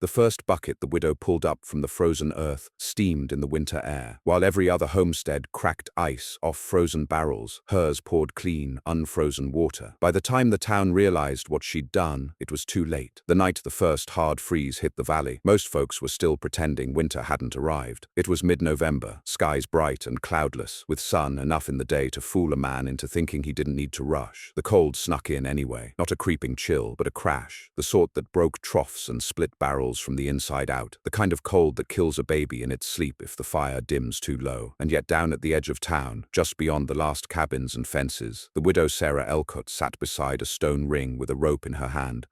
The first bucket the widow pulled up from the frozen earth steamed in the winter air. While every other homestead cracked ice off frozen barrels, hers poured clean, unfrozen water. By the time the town realized what she'd done, it was too late. The night the first hard freeze hit the valley, most folks were still pretending winter hadn't arrived. It was mid-November, skies bright and cloudless, with sun enough in the day to fool a man into thinking he didn't need to rush. The cold snuck in anyway, not a creeping chill, but a crash, the sort that broke troughs and split barrels from the inside out, the kind of cold that kills a baby in its sleep if the fire dims too low. And yet down at the edge of town, just beyond the last cabins and fences, the widow Sarah Elcott sat beside a stone ring with a rope in her hand,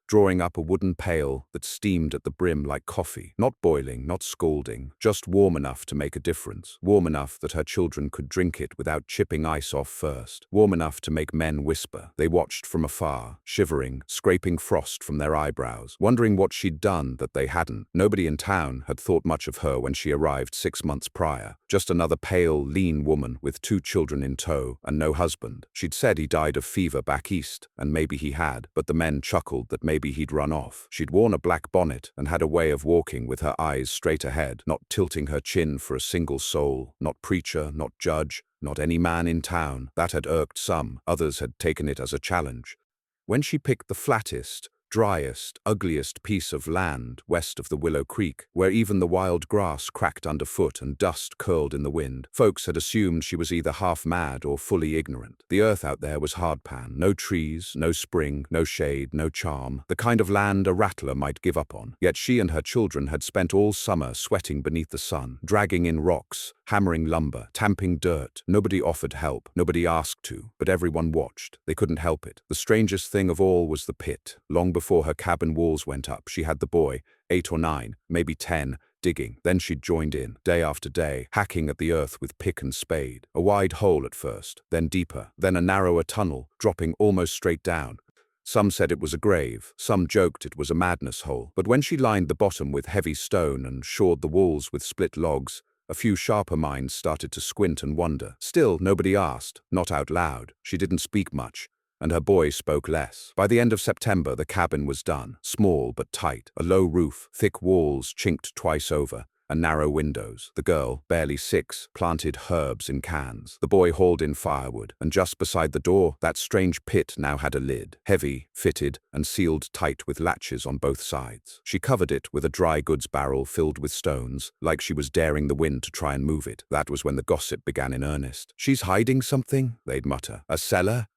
drawing up a wooden pail that steamed at the brim like coffee. Not boiling, not scalding, just warm enough to make a difference. Warm enough that her children could drink it without chipping ice off first. Warm enough to make men whisper. They watched from afar, shivering, scraping frost from their eyebrows, wondering what she'd done that they hadn't. Nobody in town had thought much of her when she arrived 6 months prior. Just another pale, lean woman with 2 children in tow and no husband. She'd said he died of fever back east, and maybe he had, but the men chuckled that maybe he'd run off. She'd worn a black bonnet and had a way of walking with her eyes straight ahead, not tilting her chin for a single soul, not preacher, not judge, not any man in town. That had irked some, others had taken it as a challenge. When she picked the flattest, driest, ugliest piece of land west of the Willow Creek, where even the wild grass cracked underfoot and dust curled in the wind, folks had assumed she was either half mad or fully ignorant. The earth out there was hardpan, no trees, no spring, no shade, no charm, the kind of land a rattler might give up on. Yet she and her children had spent all summer sweating beneath the sun, dragging in rocks, hammering lumber, tamping dirt. Nobody offered help, nobody asked to, but everyone watched. They couldn't help it. The strangest thing of all was the pit. Long before her cabin walls went up, she had the boy, 8 or 9, maybe 10, digging. Then she'd joined in, day after day, hacking at the earth with pick and spade. A wide hole at first, then deeper, then a narrower tunnel, dropping almost straight down. Some said it was a grave, some joked it was a madness hole. But when she lined the bottom with heavy stone and shored the walls with split logs, a few sharper minds started to squint and wonder. Still, nobody asked, not out loud. She didn't speak much, and her boy spoke less. By the end of September, the cabin was done, small but tight, a low roof, thick walls chinked twice over, and narrow windows. The girl, barely 6, planted herbs in cans. The boy hauled in firewood, and just beside the door, that strange pit now had a lid, heavy, fitted, and sealed tight with latches on both sides. She covered it with a dry goods barrel filled with stones, like she was daring the wind to try and move it. That was when the gossip began in earnest. "She's hiding something," they'd mutter. "A cellar?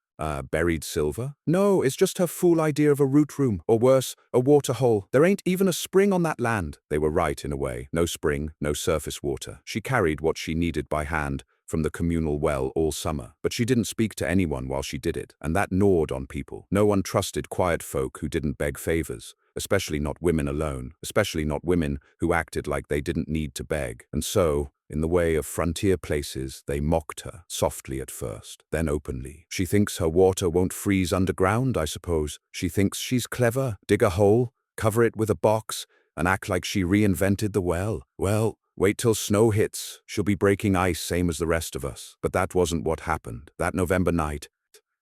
Buried silver? No, it's just her fool idea of a root room, or worse, a water hole. There ain't even a spring on that land." They were right in a way. No spring, no surface water. She carried what she needed by hand from the communal well all summer, but she didn't speak to anyone while she did it, and that gnawed on people. No one trusted quiet folk who didn't beg favors, especially not women alone, especially not women who acted like they didn't need to beg. And so, in the way of frontier places, they mocked her, softly at first, then openly. "She thinks her water won't freeze underground, I suppose. She thinks she's clever. Dig a hole, cover it with a box, and act like she reinvented the well. Well, wait till snow hits. She'll be breaking ice same as the rest of us." But that wasn't what happened. That November night,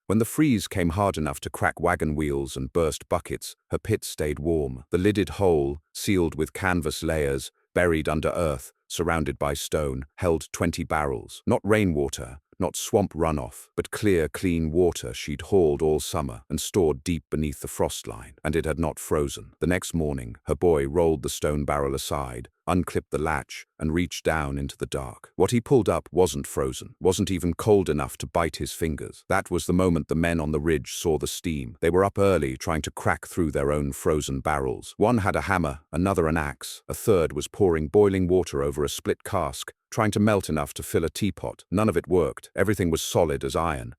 when the freeze came hard enough to crack wagon wheels and burst buckets, her pit stayed warm. The lidded hole, sealed with canvas layers, buried under earth, surrounded by stone, held 20 barrels. Not rainwater, not swamp runoff, but clear, clean water she'd hauled all summer and stored deep beneath the frost line. And it had not frozen. The next morning, her boy rolled the stone barrel aside, unclipped the latch, and reached down into the dark. What he pulled up wasn't frozen, wasn't even cold enough to bite his fingers. That was the moment the men on the ridge saw the steam. They were up early, trying to crack through their own frozen barrels. One had a hammer, another an axe. A third was pouring boiling water over a split cask, trying to melt enough to fill a teapot. None of it worked. Everything was solid as iron.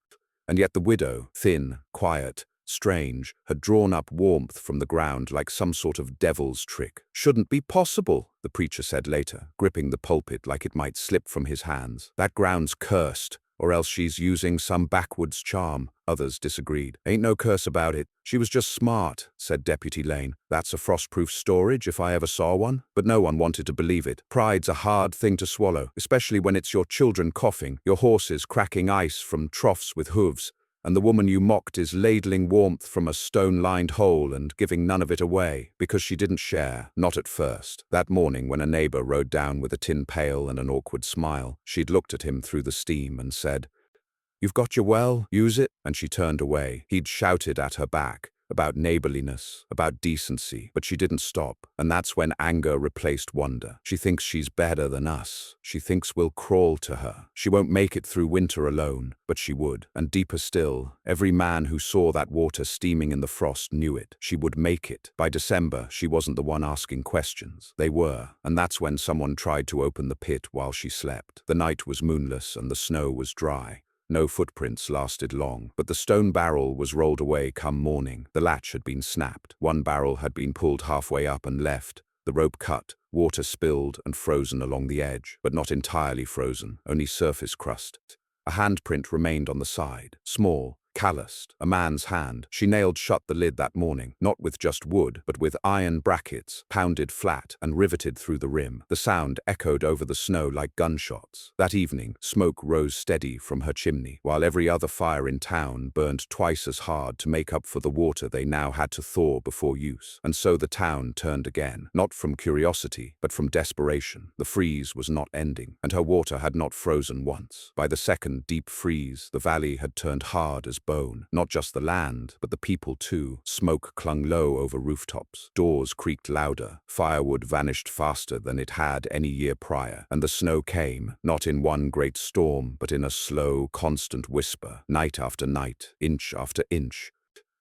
And yet the widow, thin, quiet, strange, had drawn up warmth from the ground like some sort of devil's trick. "Shouldn't be possible," the preacher said later, gripping the pulpit like it might slip from his hands. "That ground's cursed, or else she's using some backwoods charm." Others disagreed. "Ain't no curse about it. She was just smart," said Deputy Lane. "That's a frost-proof storage if I ever saw one." But no one wanted to believe it. Pride's a hard thing to swallow, especially when it's your children coughing, your horses cracking ice from troughs with hooves, and the woman you mocked is ladling warmth from a stone-lined hole and giving none of it away, because she didn't share, not at first. That morning when a neighbor rode down with a tin pail and an awkward smile, she'd looked at him through the steam and said, "You've got your well, use it," and she turned away. He'd shouted at her back, about neighborliness, about decency, but she didn't stop, and that's when anger replaced wonder. She thinks she's better than us. She thinks we'll crawl to her. She won't make it through winter alone, but she would. And deeper still, every man who saw that water steaming in the frost knew it. She would make it. By December, she wasn't the one asking questions. They were, and that's when someone tried to open the pit while she slept. The night was moonless and the snow was dry. No footprints lasted long, but the stone barrel was rolled away come morning. The latch had been snapped. One barrel had been pulled halfway up and left, the rope cut, water spilled and frozen along the edge, but not entirely frozen, only surface crust. A handprint remained on the side, small, calloused, a man's hand. She nailed shut the lid that morning, not with just wood, but with iron brackets, pounded flat and riveted through the rim. The sound echoed over the snow like gunshots. That evening, smoke rose steady from her chimney, while every other fire in town burned twice as hard to make up for the water they now had to thaw before use. And so the town turned again, not from curiosity, but from desperation. The freeze was not ending, and her water had not frozen once. By the second deep freeze, the valley had turned hard as bone. Not just the land, but the people too. Smoke clung low over rooftops. Doors creaked louder. Firewood vanished faster than it had any year prior. And the snow came, not in one great storm, but in a slow, constant whisper, night after night, inch after inch,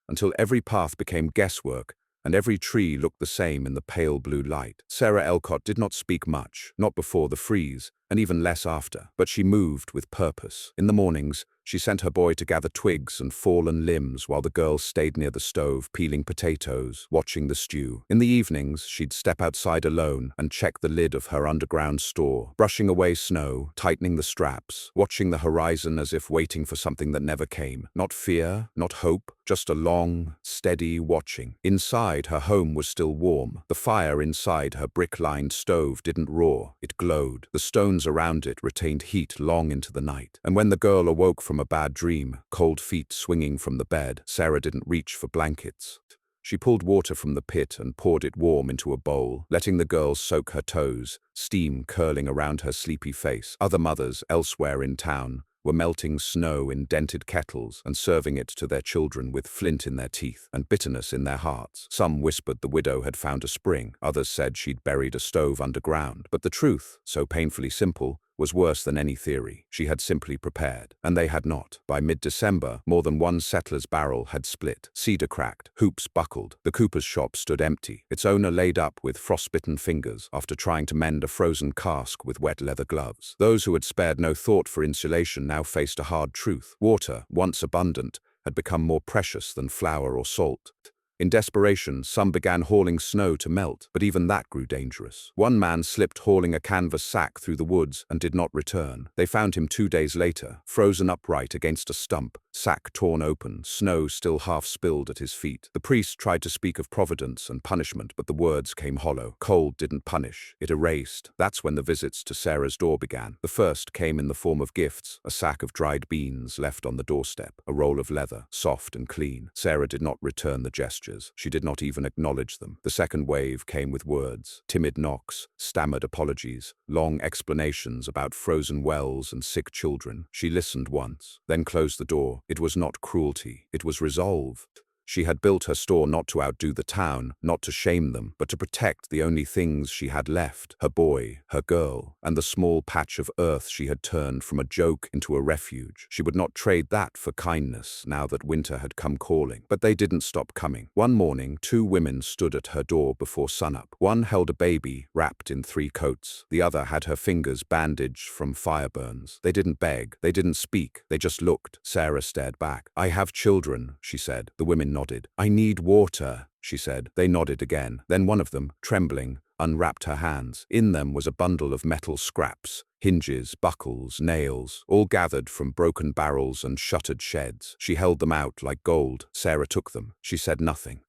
until every path became guesswork, and every tree looked the same in the pale blue light. Sarah Elcott did not speak much, not before the freeze, and even less after, but she moved with purpose. In the mornings, she sent her boy to gather twigs and fallen limbs while the girl stayed near the stove, peeling potatoes, watching the stew. In the evenings, she'd step outside alone and check the lid of her underground store, brushing away snow, tightening the straps, watching the horizon as if waiting for something that never came. Not fear, not hope, just a long, steady watching. Inside, her home was still warm. The fire inside her brick-lined stove didn't roar, it glowed. The stones around it retained heat long into the night. And when the girl awoke from a bad dream, cold feet swinging from the bed, Sarah didn't reach for blankets. She pulled water from the pit and poured it warm into a bowl, letting the girl soak her toes, steam curling around her sleepy face. Other mothers, elsewhere in town, were melting snow in dented kettles and serving it to their children with flint in their teeth and bitterness in their hearts. Some whispered the widow had found a spring, others said she'd buried a stove underground. But the truth, so painfully simple, was worse than any theory. She had simply prepared, and they had not. By mid-December, more than one settler's barrel had split, cedar cracked, hoops buckled. The cooper's shop stood empty, its owner laid up with frostbitten fingers after trying to mend a frozen cask with wet leather gloves. Those who had spared no thought for insulation now faced a hard truth. Water, once abundant, had become more precious than flour or salt. In desperation, some began hauling snow to melt, but even that grew dangerous. One man slipped hauling a canvas sack through the woods and did not return. They found him 2 days later, frozen upright against a stump, sack torn open, snow still half spilled at his feet. The priest tried to speak of providence and punishment, but the words came hollow. Cold didn't punish, it erased. That's when the visits to Sarah's door began. The first came in the form of gifts, a sack of dried beans left on the doorstep, a roll of leather, soft and clean. Sarah did not return the gesture. She did not even acknowledge them. The second wave came with words, timid knocks, stammered apologies, long explanations about frozen wells and sick children. She listened once, then closed the door. It was not cruelty, it was resolve. She had built her store not to outdo the town, not to shame them, but to protect the only things she had left, her boy, her girl, and the small patch of earth she had turned from a joke into a refuge. She would not trade that for kindness now that winter had come calling. But they didn't stop coming. One morning, 2 women stood at her door before sunup. One held a baby, wrapped in 3 coats. The other had her fingers bandaged from fire burns. They didn't beg, they didn't speak, they just looked. Sarah stared back. "I have children," she said. The women nodded. "I need water," she said. They nodded again. Then one of them, trembling, unwrapped her hands. In them was a bundle of metal scraps, hinges, buckles, nails, all gathered from broken barrels and shuttered sheds. She held them out like gold. Sarah took them. She said nothing.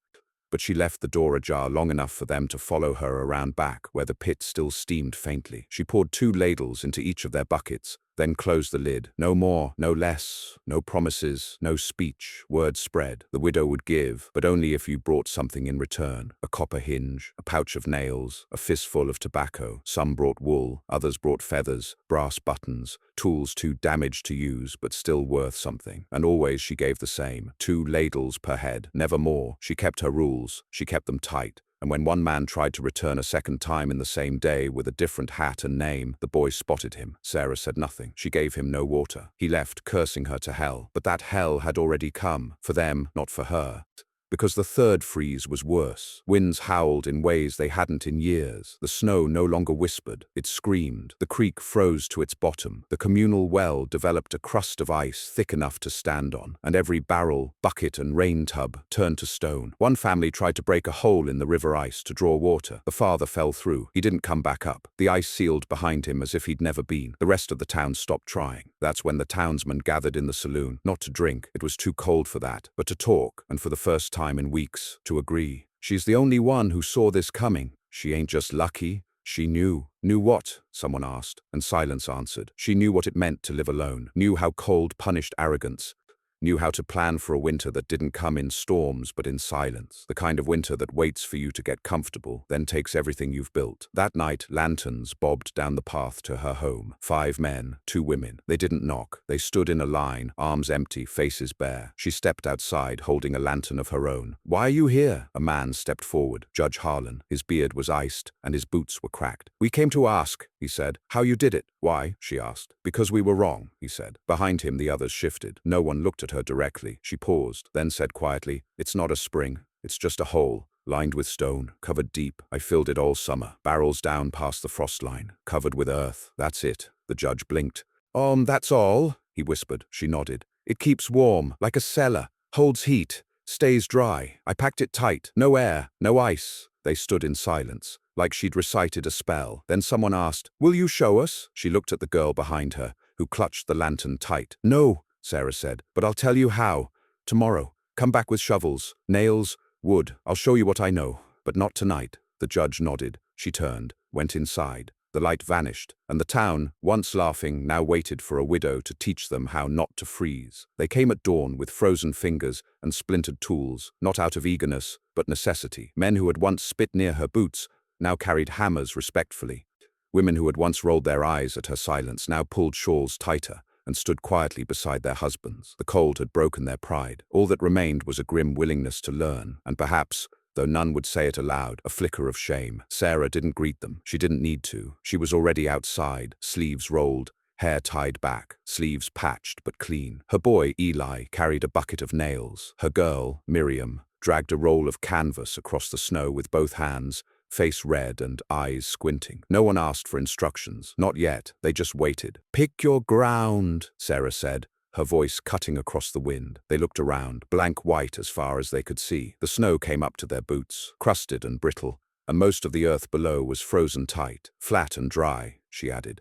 But she left the door ajar long enough for them to follow her around back, where the pit still steamed faintly. She poured 2 ladles into each of their buckets, then closed the lid. No more, no less, no promises, no speech. Word spread. The widow would give, but only if you brought something in return. A copper hinge, a pouch of nails, a fistful of tobacco. Some brought wool, others brought feathers, brass buttons, tools too damaged to use but still worth something. And always she gave the same, 2 ladles per head, never more. She kept her rules, she kept them tight. And when one man tried to return a second time in the same day with a different hat and name, the boys spotted him. Sarah said nothing. She gave him no water. He left, cursing her to hell. But that hell had already come. For them, not for her. Because the third freeze was worse. Winds howled in ways they hadn't in years. The snow no longer whispered, it screamed. The creek froze to its bottom. The communal well developed a crust of ice thick enough to stand on, and every barrel, bucket and rain tub turned to stone. One family tried to break a hole in the river ice to draw water. The father fell through. He didn't come back up. The ice sealed behind him as if he'd never been. The rest of the town stopped trying. That's when the townsmen gathered in the saloon, not to drink, it was too cold for that, but to talk, and for the first time in weeks, to agree. She's the only one who saw this coming. She ain't just lucky, she knew. Knew what? Someone asked, and silence answered. She knew what it meant to live alone, knew how cold punished arrogance, knew how to plan for a winter that didn't come in storms but in silence, the kind of winter that waits for you to get comfortable, then takes everything you've built. That night, lanterns bobbed down the path to her home. 5 men, 2 women. They didn't knock. They stood in a line, arms empty, faces bare. She stepped outside, holding a lantern of her own. "Why are you here?" A man stepped forward, Judge Harlan. His beard was iced, and his boots were cracked. "We came to ask," he said, "how you did it." "Why?" she asked. "Because we were wrong," he said. Behind him, the others shifted. No one looked at her directly. She paused, then said quietly, "It's not a spring. It's just a hole, lined with stone, covered deep. I filled it all summer, barrels down past the frost line, covered with earth. That's it." The judge blinked. That's all," he whispered. She nodded. "It keeps warm, like a cellar, holds heat, stays dry. I packed it tight, no air, no ice." They stood in silence, like she'd recited a spell. Then someone asked, "Will you show us?" She looked at the girl behind her, who clutched the lantern tight. "No," Sarah said, "but I'll tell you how. Tomorrow. Come back with shovels, nails, wood. I'll show you what I know. But not tonight." The judge nodded. She turned, went inside. The light vanished, and the town, once laughing, now waited for a widow to teach them how not to freeze. They came at dawn with frozen fingers and splintered tools, not out of eagerness, but necessity. Men who had once spit near her boots now carried hammers respectfully. Women who had once rolled their eyes at her silence now pulled shawls tighter and stood quietly beside their husbands. The cold had broken their pride. All that remained was a grim willingness to learn, and perhaps, though none would say it aloud, a flicker of shame. Sarah didn't greet them. She didn't need to. She was already outside, sleeves rolled, hair tied back, sleeves patched but clean. Her boy, Eli, carried a bucket of nails. Her girl, Miriam, dragged a roll of canvas across the snow with both hands, face red and eyes squinting. No one asked for instructions. Not yet. They just waited. "Pick your ground," Sarah said, her voice cutting across the wind. They looked around, blank white as far as they could see. The snow came up to their boots, crusted and brittle, and most of the earth below was frozen tight, flat and dry, she added.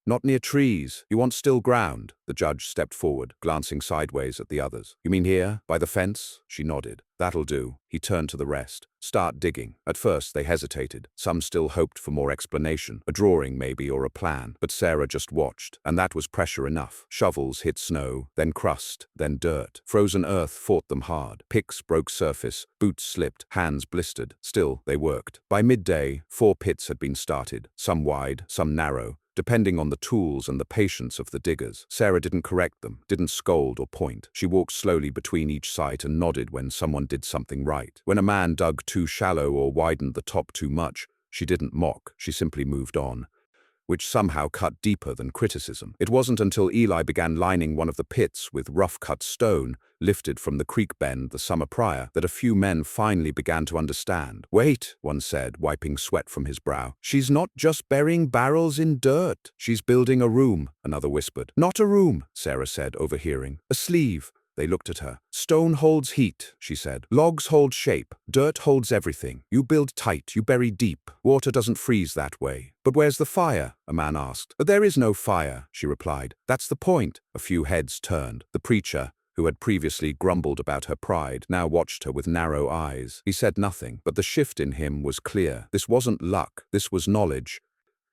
"Not near trees. You want still ground." The judge stepped forward, glancing sideways at the others. "You mean here, by the fence?" She nodded. "That'll do." He turned to the rest. "Start digging." At first they hesitated. Some still hoped for more explanation, a drawing maybe or a plan, but Sarah just watched, and that was pressure enough. Shovels hit snow, then crust, then dirt. Frozen earth fought them hard. Picks broke surface, boots slipped, hands blistered. Still, they worked. By midday, 4 pits had been started, some wide, some narrow, depending on the tools and the patience of the diggers. Sarah didn't correct them, didn't scold or point. She walked slowly between each site and nodded when someone did something right. When a man dug too shallow or widened the top too much, she didn't mock, she simply moved on, which somehow cut deeper than criticism. It wasn't until Eli began lining one of the pits with rough-cut stone, lifted from the creek bend the summer prior, that a few men finally began to understand. "Wait," one said, wiping sweat from his brow. "She's not just burying barrels in dirt. She's building a room," another whispered. "Not a room," Sarah said, overhearing. "A sleeve." They looked at her. "Stone holds heat," she said. "Logs hold shape. Dirt holds everything. You build tight, you bury deep. Water doesn't freeze that way." "But where's the fire?" a man asked. "There is no fire," she replied. "That's the point." A few heads turned. The preacher, who had previously grumbled about her pride, now watched her with narrow eyes. He said nothing, but the shift in him was clear. This wasn't luck, this was knowledge.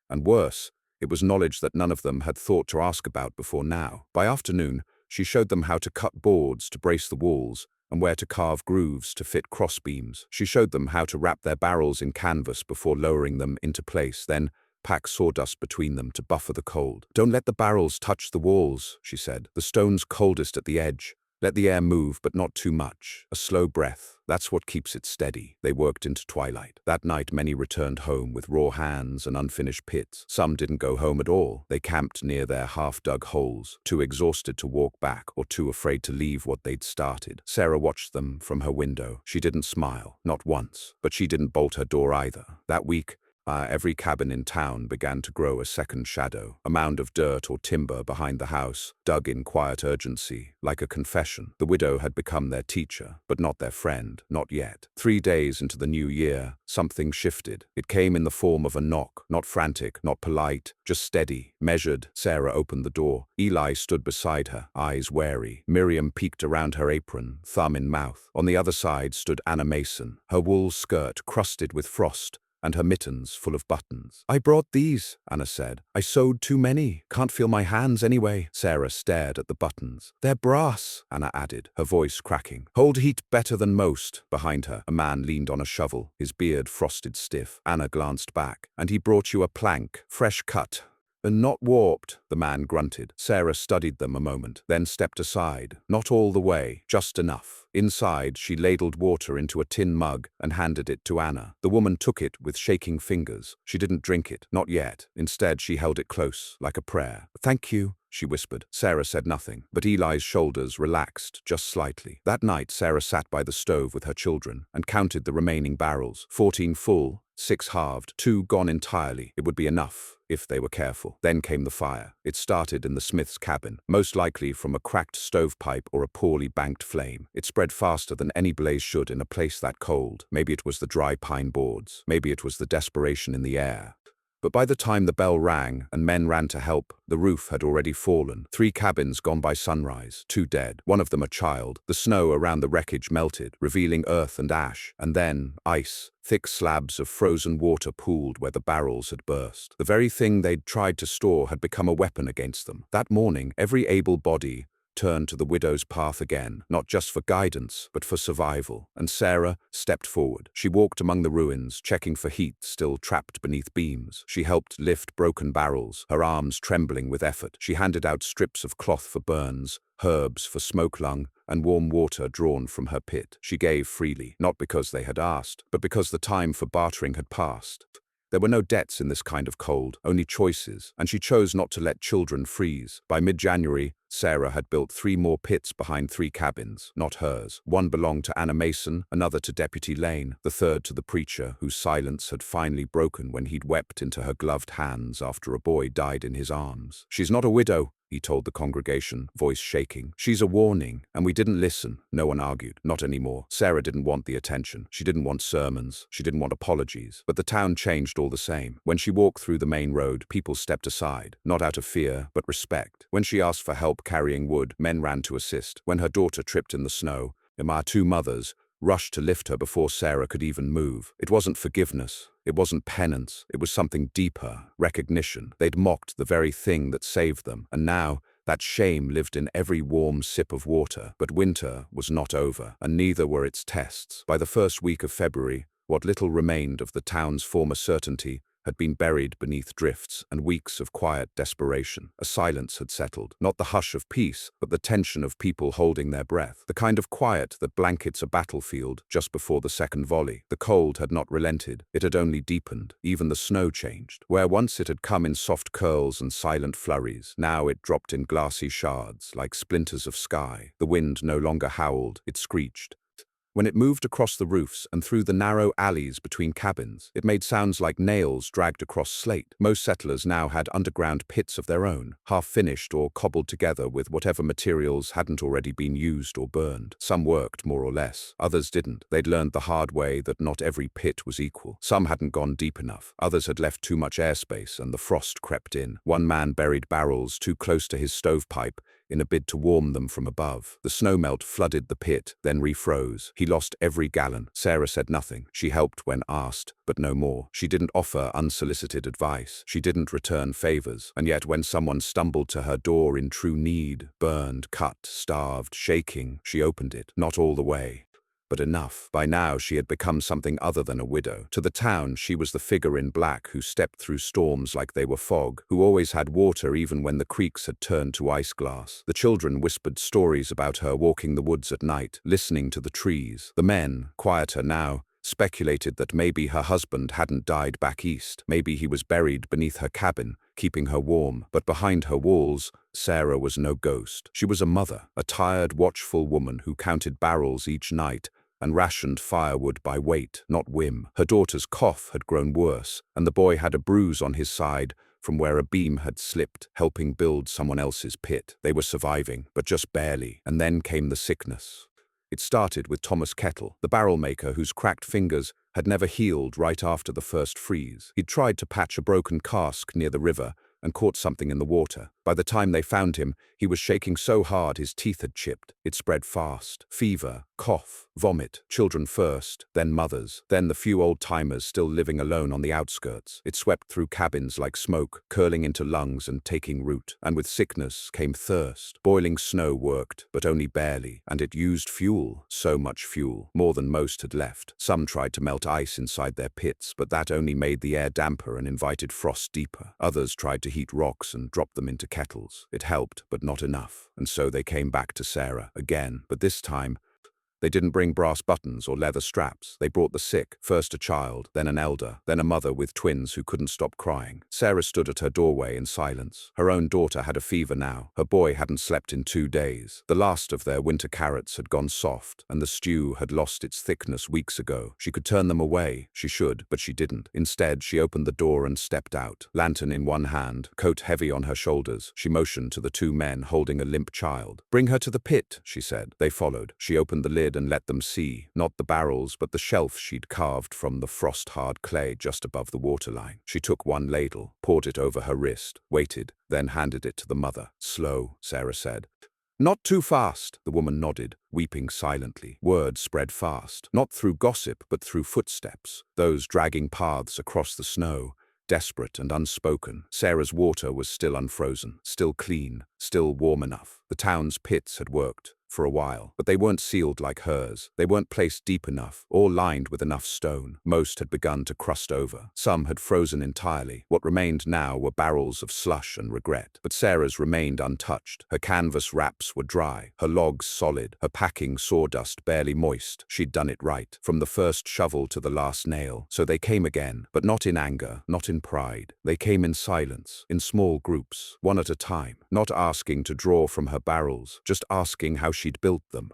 And worse, It was knowledge that none of them had thought to ask about before now. By afternoon, she showed them how to cut boards to brace the walls and where to carve grooves to fit crossbeams. She showed them how to wrap their barrels in canvas before lowering them into place, then pack sawdust between them to buffer the cold. "Don't let the barrels touch the walls," she said. "The stone's coldest at the edge. Let the air move, but not too much. A slow breath. That's what keeps it steady." They worked into twilight. That night, many returned home with raw hands and unfinished pits. Some didn't go home at all. They camped near their half-dug holes, too exhausted to walk back or too afraid to leave what they'd started. Sarah watched them from her window. She didn't smile, not once, but she didn't bolt her door either. That week, every cabin in town began to grow a second shadow, a mound of dirt or timber behind the house, dug in quiet urgency, like a confession. The widow had become their teacher, but not their friend, not yet. 3 days into the new year, something shifted. It came in the form of a knock, not frantic, not polite, just steady, measured. Sarah opened the door. Eli stood beside her, eyes wary. Miriam peeked around her apron, thumb in mouth. On the other side stood Anna Mason, her wool skirt crusted with frost, and her mittens full of buttons. "I brought these," Anna said. "I sewed too many. Can't feel my hands anyway." Sarah stared at the buttons. "They're brass," Anna added, her voice cracking. "Hold heat better than most." Behind her, a man leaned on a shovel, his beard frosted stiff. Anna glanced back. "And he brought you a plank, fresh cut. "And not warped," the man grunted. Sarah studied them a moment, then stepped aside. Not all the way, just enough. Inside, she ladled water into a tin mug and handed it to Anna. The woman took it with shaking fingers. She didn't drink it, not yet. Instead, she held it close, like a prayer. "Thank you," she whispered. Sarah said nothing, but Eli's shoulders relaxed just slightly. That night, Sarah sat by the stove with her children and counted the remaining barrels. 14 full, 6 halved, 2 gone entirely. It would be enough, if they were careful. Then came the fire. It started in the smith's cabin, most likely from a cracked stovepipe or a poorly banked flame. It spread faster than any blaze should in a place that cold. Maybe it was the dry pine boards. Maybe it was the desperation in the air. But by the time the bell rang and men ran to help, the roof had already fallen. 3 cabins gone by sunrise, 2 dead, one of them a child. The snow around the wreckage melted, revealing earth and ash, and then ice. Thick slabs of frozen water pooled where the barrels had burst. The very thing they'd tried to store had become a weapon against them. That morning, every able body turned to the widow's path again, not just for guidance, but for survival. And Sarah stepped forward. She walked among the ruins, checking for heat still trapped beneath beams. She helped lift broken barrels, her arms trembling with effort. She handed out strips of cloth for burns, herbs for smoke lung, and warm water drawn from her pit. She gave freely, not because they had asked, but because the time for bartering had passed. There were no debts in this kind of cold, only choices, and she chose not to let children freeze. By mid-January, Sarah had built 3 more pits behind 3 cabins, not hers. One belonged to Anna Mason, another to Deputy Lane, the third to the preacher, whose silence had finally broken when he'd wept into her gloved hands after a boy died in his arms. "She's not a widow," he told the congregation, voice shaking. "She's a warning." And we didn't listen. No one argued. Not anymore. Sarah didn't want the attention. She didn't want sermons. She didn't want apologies. But the town changed all the same. When she walked through the main road, people stepped aside, not out of fear, but respect. When she asked for help carrying wood, men ran to assist. When her daughter tripped in the snow, our 2 mothers rushed to lift her before Sarah could even move. It wasn't forgiveness. It wasn't penance. It was something deeper, recognition. They'd mocked the very thing that saved them, and now that shame lived in every warm sip of water. But winter was not over, and neither were its tests. By the first week of February, what little remained of the town's former certainty had been buried beneath drifts and weeks of quiet desperation. A silence had settled, not the hush of peace, but the tension of people holding their breath, the kind of quiet that blankets a battlefield just before the second volley. The cold had not relented, it had only deepened. Even the snow changed. Where once it had come in soft curls and silent flurries, now it dropped in glassy shards, like splinters of sky. The wind no longer howled, it screeched. When it moved across the roofs and through the narrow alleys between cabins, it made sounds like nails dragged across slate. Most settlers now had underground pits of their own, half-finished or cobbled together with whatever materials hadn't already been used or burned. Some worked more or less, others didn't. They'd learned the hard way that not every pit was equal. Some hadn't gone deep enough, others had left too much airspace and the frost crept in. One man buried barrels too close to his stovepipe, in a bid to warm them from above. The snowmelt flooded the pit, then refroze. He lost every gallon. Sarah said nothing. She helped when asked, but no more. She didn't offer unsolicited advice. She didn't return favors. And yet when someone stumbled to her door in true need, burned, cut, starved, shaking, she opened it. Not all the way, but enough. By now she had become something other than a widow. To the town, she was the figure in black who stepped through storms like they were fog, who always had water even when the creeks had turned to ice glass. The children whispered stories about her walking the woods at night, listening to the trees. The men, quieter now, speculated that maybe her husband hadn't died back east. Maybe he was buried beneath her cabin, keeping her warm. But behind her walls, Sarah was no ghost. She was a mother, a tired, watchful woman who counted barrels each night and rationed firewood by weight, not whim. Her daughter's cough had grown worse, and the boy had a bruise on his side from where a beam had slipped, helping build someone else's pit. They were surviving, but just barely. And then came the sickness. It started with Thomas Kettle, the barrel maker whose cracked fingers had never healed right after the first freeze. He'd tried to patch a broken cask near the river and caught something in the water. By the time they found him, he was shaking so hard his teeth had chipped. It spread fast. Fever, cough, vomit, children first, then mothers, then the few old-timers still living alone on the outskirts. It swept through cabins like smoke, curling into lungs and taking root. And with sickness came thirst. Boiling snow worked, but only barely, and it used fuel, so much fuel, more than most had left. Some tried to melt ice inside their pits, but that only made the air damper and invited frost deeper. Others tried to heat rocks and drop them into kettles. It helped, but not enough. And so they came back to Sarah again, but this time, they didn't bring brass buttons or leather straps. They brought the sick, first a child, then an elder, then a mother with twins who couldn't stop crying. Sarah stood at her doorway in silence. Her own daughter had a fever now. Her boy hadn't slept in 2 days. The last of their winter carrots had gone soft, and the stew had lost its thickness weeks ago. She could turn them away. She should, but she didn't. Instead, she opened the door and stepped out. Lantern in one hand, coat heavy on her shoulders, she motioned to the 2 men holding a limp child. "Bring her to the pit," she said. They followed. She opened the lid and let them see, not the barrels, but the shelf she'd carved from the frost-hard clay just above the waterline. She took one ladle, poured it over her wrist, waited, then handed it to the mother. "Slow," Sarah said. "Not too fast," the woman nodded, weeping silently. Word spread fast, not through gossip, but through footsteps, those dragging paths across the snow, desperate and unspoken. Sarah's water was still unfrozen, still clean, still warm enough. The town's pits had worked for a while, but they weren't sealed like hers. They weren't placed deep enough, or lined with enough stone. Most had begun to crust over. Some had frozen entirely. What remained now were barrels of slush and regret. But Sarah's remained untouched. Her canvas wraps were dry, her logs solid, her packing sawdust barely moist. She'd done it right, from the first shovel to the last nail. So they came again, but not in anger, not in pride. They came in silence, in small groups, one at a time, not asking to draw from her barrels, just asking how she'd built them.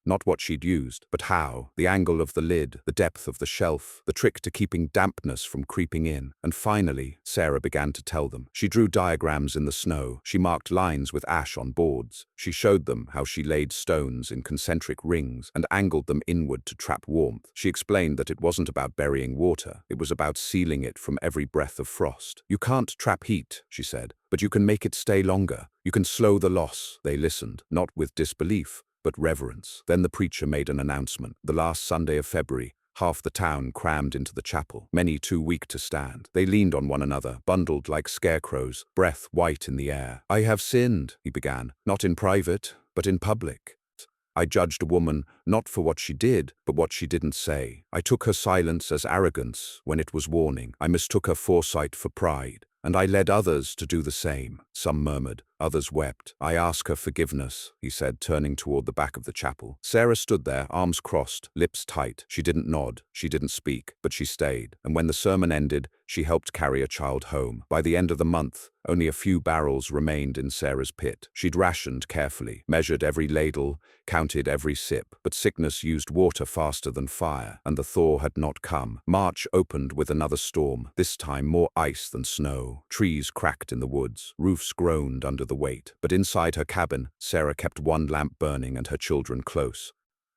Not what she'd used, but how, the angle of the lid, the depth of the shelf, the trick to keeping dampness from creeping in. And finally, Sarah began to tell them. She drew diagrams in the snow. She marked lines with ash on boards. She showed them how she laid stones in concentric rings and angled them inward to trap warmth. She explained that it wasn't about burying water. It was about sealing it from every breath of frost. "You can't trap heat," she said, "but you can make it stay longer. You can slow the loss." They listened, not with disbelief, but reverence. Then the preacher made an announcement. The last Sunday of February, half the town crammed into the chapel, many too weak to stand. They leaned on one another, bundled like scarecrows, breath white in the air. "I have sinned," he began, "not in private, but in public. I judged a woman not for what she did, but what she didn't say. I took her silence as arrogance when it was warning. I mistook her foresight for pride. And I led others to do the same." Some murmured, others wept. "I ask her forgiveness," he said, turning toward the back of the chapel. Sarah stood there, arms crossed, lips tight. She didn't nod, she didn't speak, but she stayed. And when the sermon ended, she helped carry a child home. By the end of the month, only a few barrels remained in Sarah's pit. She'd rationed carefully, measured every ladle, counted every sip, but sickness used water faster than fire, and the thaw had not come. March opened with another storm, this time more ice than snow. Trees cracked in the woods, roofs groaned under the weight. But inside her cabin, Sarah kept one lamp burning and her children close.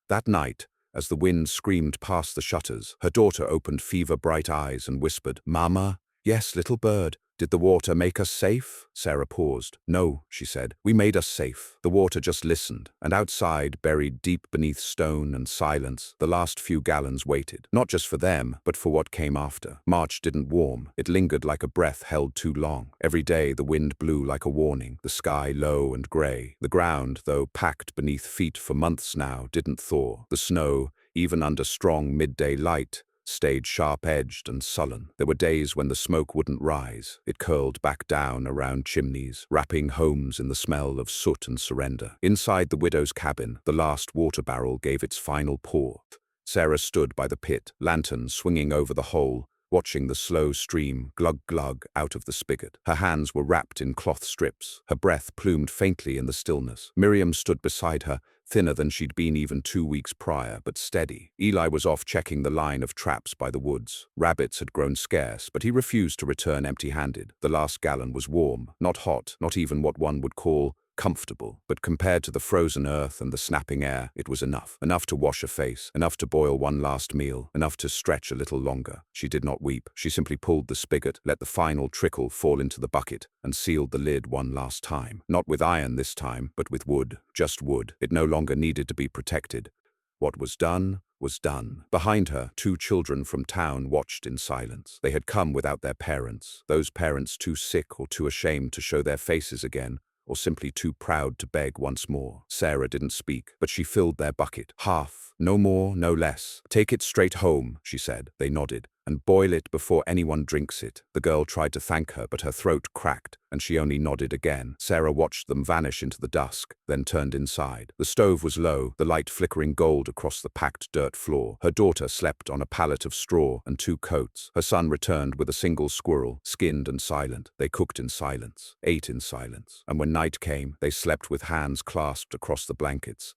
That night, as the wind screamed past the shutters, her daughter opened fever-bright eyes and whispered, "Mama?" "Yes, little bird." Did the water make us safe? Sarah paused. No, she said. We made us safe. The water just listened, and outside, buried deep beneath stone and silence, the last few gallons waited. Not just for them, but for what came after. March didn't warm. It lingered like a breath held too long. Every day the wind blew like a warning, the sky low and grey. The ground, though packed beneath feet for months now, didn't thaw. The snow, even under strong midday light, stayed sharp-edged and sullen. There were days when the smoke wouldn't rise. It curled back down around chimneys, wrapping homes in the smell of soot and surrender. Inside the widow's cabin, the last water barrel gave its final pour. Sarah stood by the pit, lantern swinging over the hole, watching the slow stream glug-glug out of the spigot. Her hands were wrapped in cloth strips. Her breath plumed faintly in the stillness. Miriam stood beside her, thinner than she'd been even 2 weeks prior, but steady. Eli was off checking the line of traps by the woods. Rabbits had grown scarce, but he refused to return empty-handed. The last gallon was warm, not hot, not even what one would call comfortable, but compared to the frozen earth and the snapping air, it was enough. Enough to wash a face, enough to boil one last meal, enough to stretch a little longer. She did not weep. She simply pulled the spigot, let the final trickle fall into the bucket, and sealed the lid one last time. Not with iron this time, but with wood. Just wood. It no longer needed to be protected. What was done was done. Behind her, 2 children from town watched in silence. They had come without their parents, those parents too sick or too ashamed to show their faces again, or simply too proud to beg once more. Sarah didn't speak, but she filled their bucket. Half, no more, no less. Take it straight home, she said. They nodded. And boil it before anyone drinks it. The girl tried to thank her, but her throat cracked, and she only nodded again. Sarah watched them vanish into the dusk, then turned inside. The stove was low, the light flickering gold across the packed dirt floor. Her daughter slept on a pallet of straw and 2 coats. Her son returned with a single squirrel, skinned and silent. They cooked in silence, ate in silence, and when night came, they slept with hands clasped across the blankets,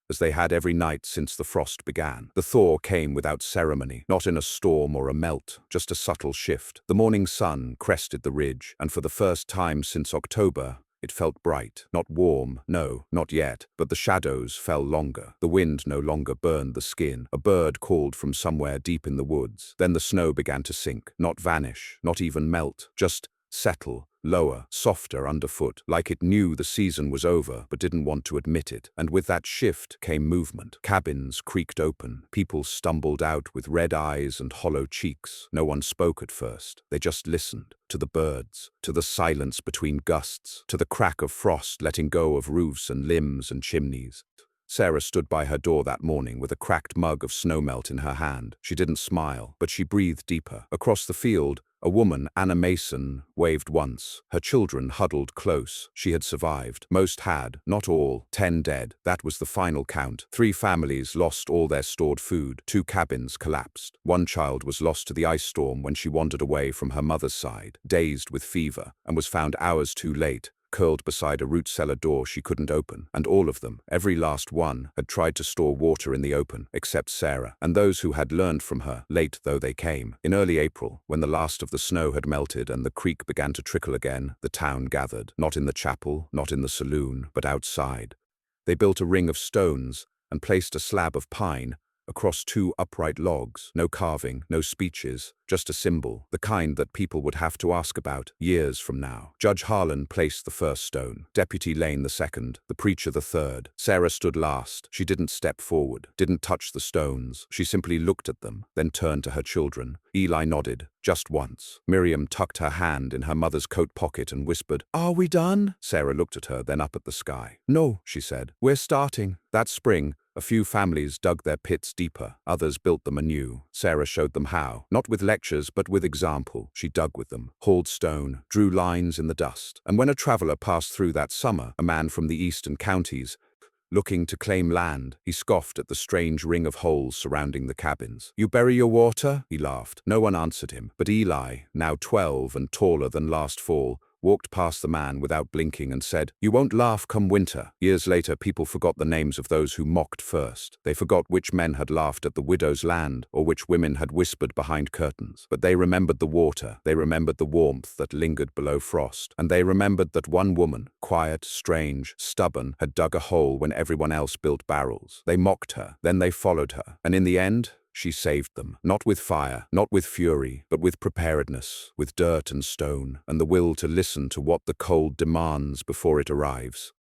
as they had every night since the frost began. The thaw came without ceremony, not in a storm or a melt, just a subtle shift. The morning sun crested the ridge, and for the first time since October, it felt bright. Not warm, no, not yet, but the shadows fell longer. The wind no longer burned the skin. A bird called from somewhere deep in the woods. Then the snow began to sink, not vanish, not even melt, just settle, lower, softer underfoot, like it knew the season was over but didn't want to admit it. And with that shift came movement. Cabins creaked open. People stumbled out with red eyes and hollow cheeks. No one spoke at first. They just listened. To the birds, to the silence between gusts, to the crack of frost letting go of roofs and limbs and chimneys. Sarah stood by her door that morning with a cracked mug of snowmelt in her hand. She didn't smile, but she breathed deeper. Across the field, a woman, Anna Mason, waved once. Her children huddled close. She had survived. Most had, not all. 10 dead. That was the final count. 3 families lost all their stored food. 2 cabins collapsed. 1 child was lost to the ice storm when she wandered away from her mother's side, dazed with fever, and was found hours too late, curled beside a root cellar door she couldn't open. And all of them, every last one, had tried to store water in the open, except Sarah, and those who had learned from her, late though they came. In early April, when the last of the snow had melted and the creek began to trickle again, the town gathered, not in the chapel, not in the saloon, but outside. They built a ring of stones and placed a slab of pine across 2 upright logs. No carving, no speeches, just a symbol, the kind that people would have to ask about years from now. Judge Harlan placed the first stone, Deputy Lane the second, the preacher the third. Sarah stood last. She didn't step forward, didn't touch the stones. She simply looked at them, then turned to her children. Eli nodded, just once. Miriam tucked her hand in her mother's coat pocket and whispered, "Are we done?" Sarah looked at her, then up at the sky. "No," she said. "We're starting." That spring, a few families dug their pits deeper. Others built them anew. Sarah showed them how, not with lectures but with example. She dug with them, hauled stone, drew lines in the dust. And when a traveler passed through that summer, a man from the eastern counties, looking to claim land, he scoffed at the strange ring of holes surrounding the cabins. "You bury your water?" he laughed. No one answered him, but Eli, now 12 and taller than last fall, walked past the man without blinking and said, "You won't laugh come winter." Years later, people forgot the names of those who mocked first. They forgot which men had laughed at the widow's land or which women had whispered behind curtains. But they remembered the water, they remembered the warmth that lingered below frost, and they remembered that one woman, quiet, strange, stubborn, had dug a hole when everyone else built barrels. They mocked her, then they followed her, and in the end, she saved them. Not with fire, not with fury, but with preparedness, with dirt and stone, and the will to listen to what the cold demands before it arrives.